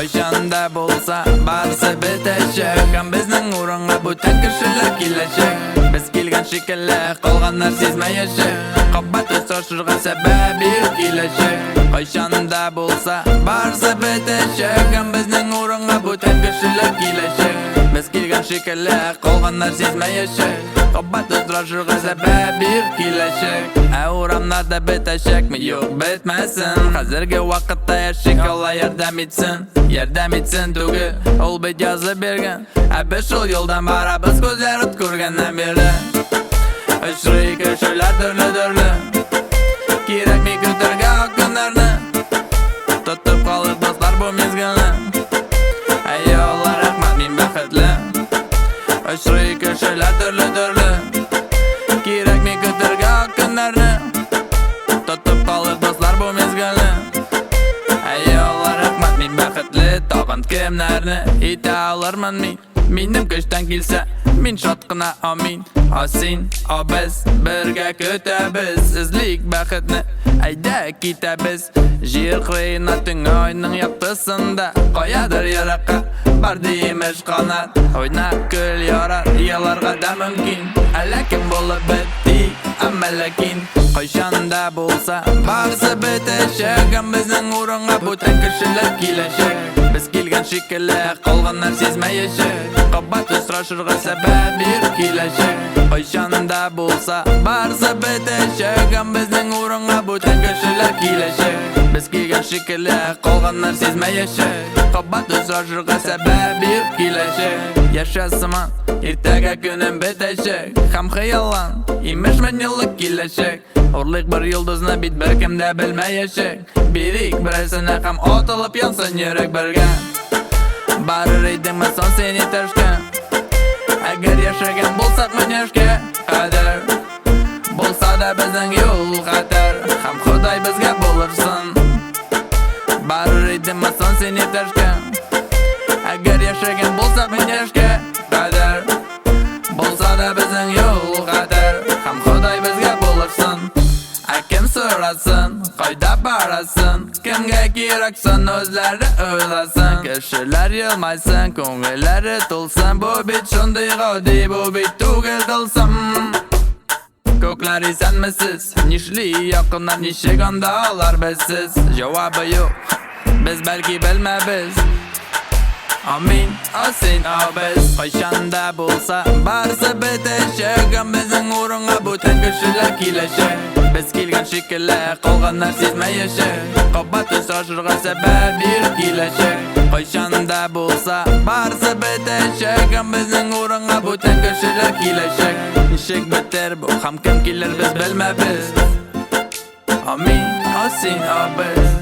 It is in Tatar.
Kayşanda bolsa barsa bitecek Hem bizning o'ringa butun kishilar kelajak Biz kelgan shekilli qolganlar sezmayajak Qobbat o'stirishga sabab yo'q kelajak Kayşanda bolsa barsa bitecek Hem bizning o'ringa butun kishilar kelajak Biz kelgan shekilli qolganlar sezmayajak Qobbat o'stirishga sabab yo'q kelajak O'ramlarda bitashakmi yo'q bitmasin Hozirgi vaqtda yashik Allah yordam etsin tugul Ol bit yozib bergan biz shul yo'ldan boramiz ko'zlar ko'rgandan beri Ishri kishilar turli kerakmi ko'targan kunlarni Tutib qolib do'stlar bu mezgilni Ayollar rahmat men baxtli Ishri kishilar turli kerakmi ko'targan kunlarni Tutib qolib do'stlar bu mezgilni Ayollar rahmat men baxtli Tag'in kimlarni yeta olarman men Menim ko'chdan kelsa men shodqina amin Sen biz birga kutamiz Sizlik baxtni ayda ketamiz Yer qiynating oyning yoqtisida Qo'yadir yiroqqa bardi emish qanot O'ynab kul yorar yalarga da mumkin Alakim bo'lib bitdik amma lakin Kayşanda bo'lsa barsa bitashak Ham bizning o'ringa butun kishilar kelajak Biz kelgan shekilli qolganlar sezmayajak Qobbat o'stirishga sabab yo'q kelajak Kayşanda bo'lsa barsa bitashak Ham bizning o'ringa butun kishilar kelajak Biz kelgan shekilli qolganlar sezmayajak Qobbat o'stirishga sabab yo'q kelajak Yashasman ertaga kunim bitashak Ham xayollan emishman yillik kelajak Urlik bir yulduzni bit bir kimda bilmayajak Birik birisini ham otilib yonsin yurak birga Barir edingmi son seni tashgan Agar yashagan bo'lsak men yoshga qadar Bo'lsa-da bizning yo'l xatar Ham Xudoy bizga bo'lursin Barir edingmi son seni tashgan Agar yashagan bo'lsak men yoshga qadar Bo'lsa-da bizning yo'l xatar Ham Xudoy bizga bo'lursin Kim so'rasin, qayda borasin Kimga keraksin o'zlari o'ylasin Kishilar yilmaysin, ko'ngillari to'lsin Bu bit shunday g'odiy, bu bit tugul qilsin Ko'klar esanmisiz, nishli yaqinlar nishiganda olar bizsiz Javobi yo'q, biz balki bilmaymiz Amin, sen biz Kayşanda bo'lsa barsa bitashak Ham bizning o'ringa butun kishilar kelajak Biz kelgan shekilli qolganlar sezmayajak Qobbat o'stirishga sabab yo'q kelajak Kayşanda bo'lsa barsa bitashak Ham bizning o'ringa butun kishilar kelajak Nishik bitir bu ham kim kelar biz bilmaymiz Amin, sen biz